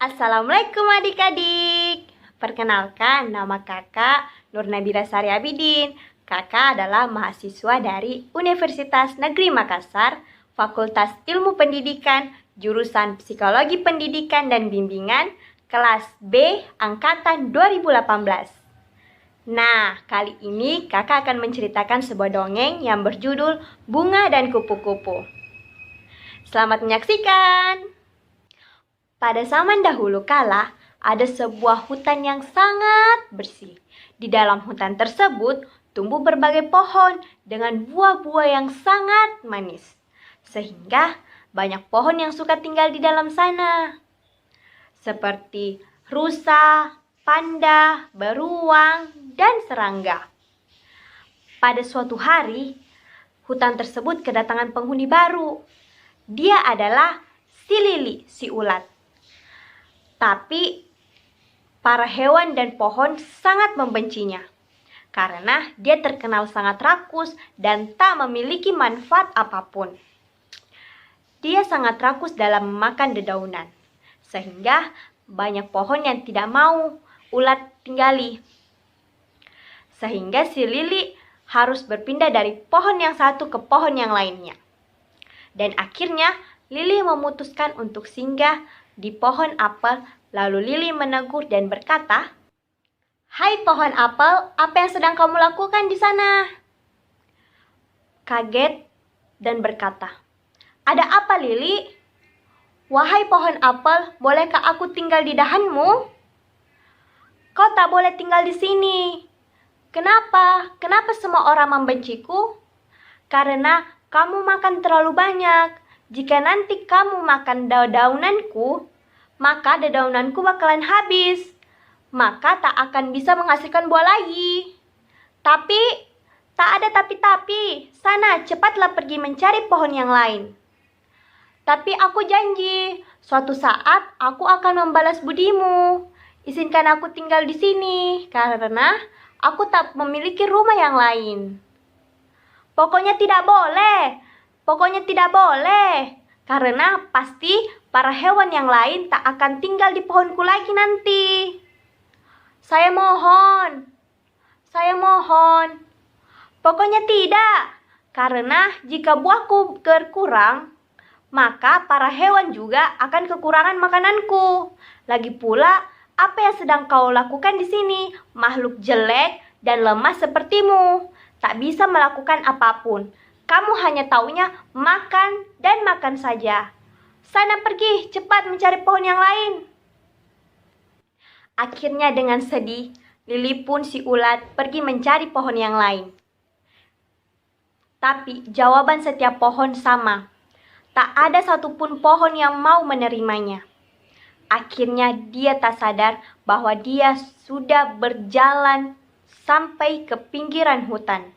Assalamualaikum adik-adik. Perkenalkan, nama kakak Nur Nabila Sari Abidin. Kakak adalah mahasiswa dari Universitas Negeri Makassar, Fakultas Ilmu Pendidikan, jurusan Psikologi Pendidikan dan Bimbingan, kelas B, angkatan 2018. Nah, kali ini kakak akan menceritakan sebuah dongeng yang berjudul Bunga dan Kupu-Kupu. Selamat menyaksikan! Pada zaman dahulu kala, ada sebuah hutan yang sangat bersih. Di dalam hutan tersebut, tumbuh berbagai pohon dengan buah-buah yang sangat manis. Sehingga banyak pohon yang suka tinggal di dalam sana. Seperti rusa, panda, beruang, dan serangga. Pada suatu hari, hutan tersebut kedatangan penghuni baru. Dia adalah si Lili, si ulat. Tapi para hewan dan pohon sangat membencinya karena dia terkenal sangat rakus dan tak memiliki manfaat apapun. Dia sangat rakus dalam memakan dedaunan, sehingga banyak pohon yang tidak mau ulat tinggali. Sehingga si Lili harus berpindah dari pohon yang satu ke pohon yang lainnya. Dan akhirnya Lili memutuskan untuk singgah di pohon apel. Lalu Lili menegur dan berkata, "Hai pohon apel, apa yang sedang kamu lakukan di sana?" Kaget dan berkata, "Ada apa, Lili? Wahai pohon apel, bolehkah aku tinggal di dahanmu?" "Kau tak boleh tinggal di sini." "Kenapa? Kenapa semua orang membenciku?" "Karena kamu makan terlalu banyak. Jika nanti kamu makan daunanku, maka dedaunanku bakalan habis. Maka tak akan bisa menghasilkan buah lagi." "Tapi, tak ada tapi-tapi. Sana, cepatlah pergi mencari pohon yang lain." "Tapi aku janji, suatu saat aku akan membalas budimu. Izinkan aku tinggal di sini, karena aku tak memiliki rumah yang lain." "Pokoknya tidak boleh. Pokoknya tidak boleh. Karena pasti para hewan yang lain tak akan tinggal di pohonku lagi nanti." Saya mohon. "Pokoknya tidak. Karena jika buahku berkurang, maka para hewan juga akan kekurangan makananku. Lagi pula, apa yang sedang kau lakukan di sini? Makhluk jelek dan lemah sepertimu, tak bisa melakukan apapun. Kamu hanya taunya makan dan makan saja. Sana pergi, cepat mencari pohon yang lain." Akhirnya dengan sedih, Lili pun si ulat pergi mencari pohon yang lain. Tapi jawaban setiap pohon sama. Tak ada satupun pohon yang mau menerimanya. Akhirnya dia tak sadar bahwa dia sudah berjalan sampai ke pinggiran hutan.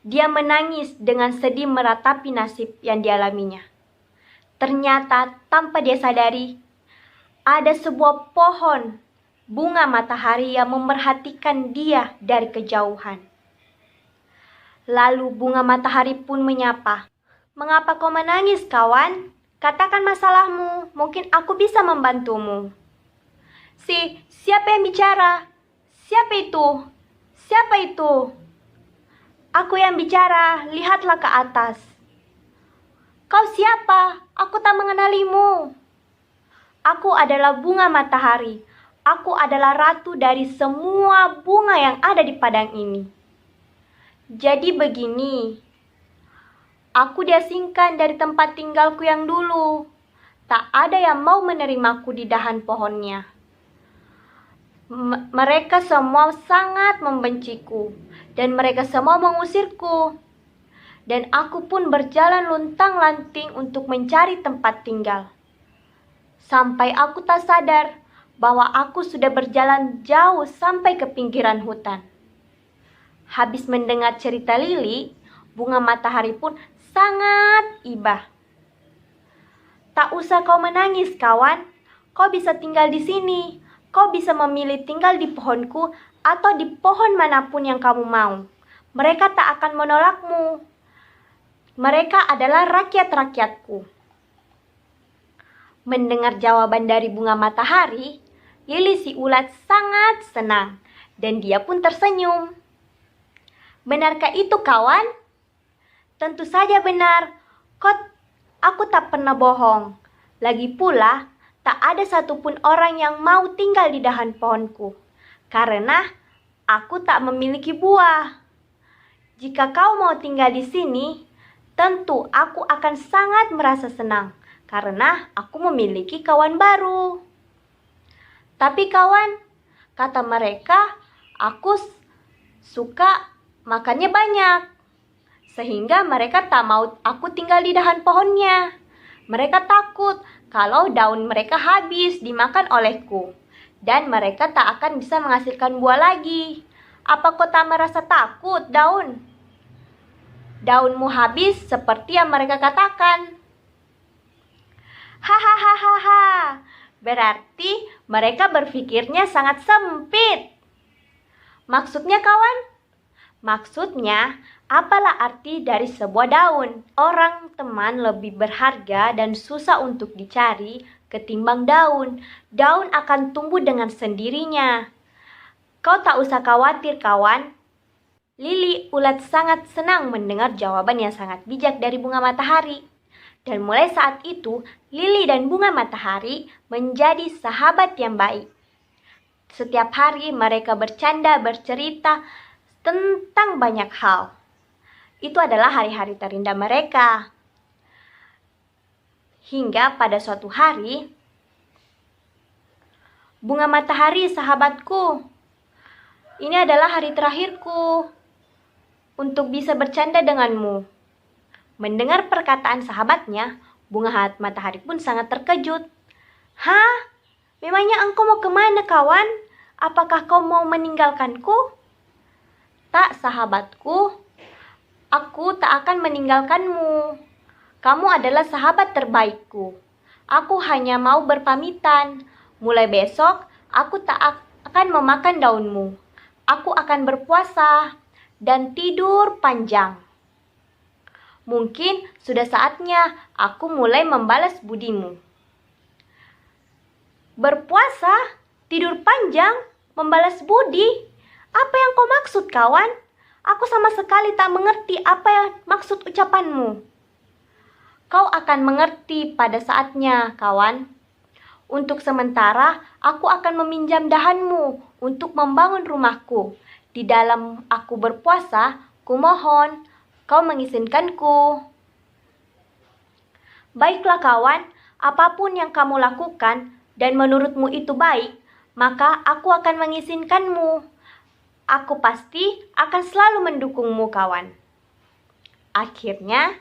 Dia menangis dengan sedih meratapi nasib yang dialaminya. Ternyata tanpa dia sadari, ada sebuah pohon bunga matahari yang memerhatikan dia dari kejauhan. Lalu bunga matahari pun menyapa, "Mengapa kau menangis, kawan? Katakan masalahmu, mungkin aku bisa membantumu." Siapa yang bicara? Siapa itu? Siapa itu?" "Aku yang bicara, lihatlah ke atas." "Kau siapa? Aku tak mengenalimu." "Aku adalah bunga matahari. Aku adalah ratu dari semua bunga yang ada di padang ini." "Jadi begini, aku diasingkan dari tempat tinggalku yang dulu. Tak ada yang mau menerimaku di dahan pohonnya. Mereka semua sangat membenciku, dan mereka semua mengusirku. Dan aku pun berjalan luntang-lanting untuk mencari tempat tinggal. Sampai aku tak sadar bahwa aku sudah berjalan jauh sampai ke pinggiran hutan." Habis mendengar cerita Lili, bunga matahari pun sangat iba. "Tak usah kau menangis, kawan. Kau bisa tinggal di sini. Kau bisa memilih tinggal di pohonku atau di pohon manapun yang kamu mau. Mereka tak akan menolakmu. Mereka adalah rakyat-rakyatku." Mendengar jawaban dari bunga matahari, Lili si ulat sangat senang dan dia pun tersenyum. Benarkah itu, kawan? Tentu saja benar. Aku tak pernah bohong. Lagi pula, tak ada satupun orang yang mau tinggal di dahan pohonku, karena aku tak memiliki buah. Jika kau mau tinggal di sini, tentu aku akan sangat merasa senang, karena aku memiliki kawan baru. Tapi kawan, kata mereka, aku suka makannya banyak. Sehingga mereka tak mau aku tinggal di dahan pohonnya. Mereka takut kalau daun mereka habis dimakan olehku. Dan mereka tak akan bisa menghasilkan buah lagi. Apa kau tak merasa takut, daun? Daunmu habis seperti yang mereka katakan. Hahaha, berarti mereka berpikirnya sangat sempit. Maksudnya, kawan? Maksudnya, apalah arti dari sebuah daun? Orang teman lebih berharga dan susah untuk dicari ketimbang daun. Daun akan tumbuh dengan sendirinya. Kau tak usah khawatir, kawan. Lili ulat sangat senang mendengar jawaban yang sangat bijak dari bunga matahari. Dan mulai saat itu, Lili dan bunga matahari menjadi sahabat yang baik. Setiap hari mereka bercanda, bercerita tentang banyak hal. Itu adalah hari-hari terindah mereka. Hingga pada suatu hari, bunga matahari, sahabatku, ini adalah hari terakhirku untuk bisa bercanda denganmu. Mendengar perkataan sahabatnya, bunga matahari pun sangat terkejut. Hah? Memangnya engkau mau kemana, kawan? Apakah kau mau meninggalkanku? Tak, sahabatku, aku tak akan meninggalkanmu. Kamu adalah sahabat terbaikku. Aku hanya mau berpamitan. Mulai besok, aku tak akan memakan daunmu. Aku akan berpuasa dan tidur panjang. Mungkin sudah saatnya aku mulai membalas budimu. Berpuasa, tidur panjang, membalas budi? Apa yang kau maksud, kawan? Aku sama sekali tak mengerti apa yang maksud ucapanmu. Kau akan mengerti pada saatnya, kawan. Untuk sementara, aku akan meminjam dahanmu untuk membangun rumahku. Di dalam aku berpuasa, kumohon, kau mengizinkanku. Baiklah, kawan, apapun yang kamu lakukan dan menurutmu itu baik, maka aku akan mengizinkanmu. Aku pasti akan selalu mendukungmu, kawan. Akhirnya,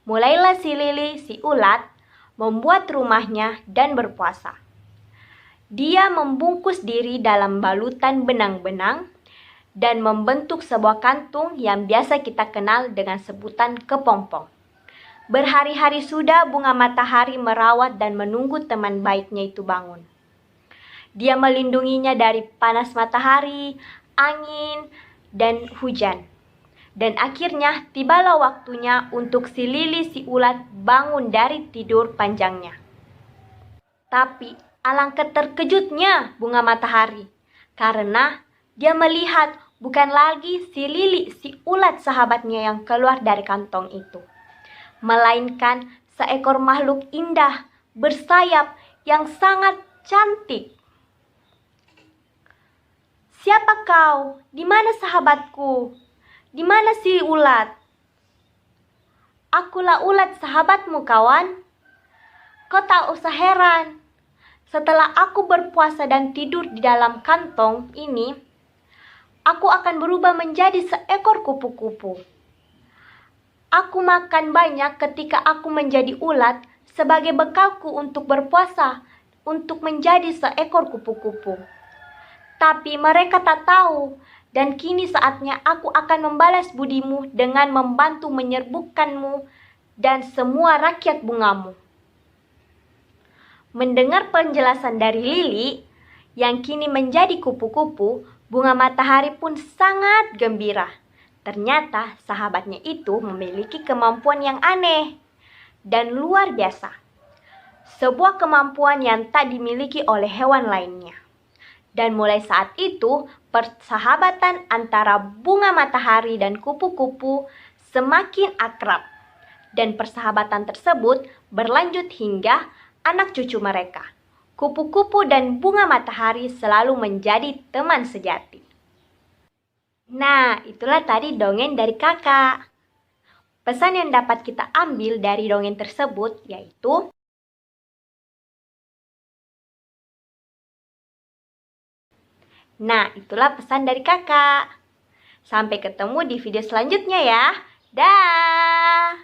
mulailah si Lili si ulat membuat rumahnya dan berpuasa. Dia membungkus diri dalam balutan benang-benang dan membentuk sebuah kantung yang biasa kita kenal dengan sebutan kepompong. Berhari-hari sudah bunga matahari merawat dan menunggu teman baiknya itu bangun. Dia melindunginya dari panas matahari, angin, dan hujan. Dan akhirnya tibalah waktunya untuk si Lili si ulat bangun dari tidur panjangnya. Tapi alangkah terkejutnya bunga matahari, karena dia melihat bukan lagi si Lili si ulat sahabatnya yang keluar dari kantong itu, melainkan seekor makhluk indah bersayap yang sangat cantik. Siapa kau? Di mana sahabatku? Di mana si ulat? Akulah ulat sahabatmu, kawan. Kau tak usah heran. Setelah aku berpuasa dan tidur di dalam kantong ini, aku akan berubah menjadi seekor kupu-kupu. Aku makan banyak ketika aku menjadi ulat sebagai bekalku untuk berpuasa, untuk menjadi seekor kupu-kupu. Tapi mereka tak tahu, dan kini saatnya aku akan membalas budimu dengan membantu menyerbukanmu dan semua rakyat bungamu. Mendengar penjelasan dari Lili, yang kini menjadi kupu-kupu, bunga matahari pun sangat gembira. Ternyata sahabatnya itu memiliki kemampuan yang aneh dan luar biasa. sebuah kemampuan yang tak dimiliki oleh hewan lainnya. Dan mulai saat itu, persahabatan antara bunga matahari dan kupu-kupu semakin akrab. Dan persahabatan tersebut berlanjut hingga anak cucu mereka. Kupu-kupu dan bunga matahari selalu menjadi teman sejati. Nah, itulah tadi dongeng dari kakak. Pesan yang dapat kita ambil dari dongeng tersebut yaitu Nah, itulah pesan dari kakak. Sampai ketemu di video selanjutnya ya. Dah.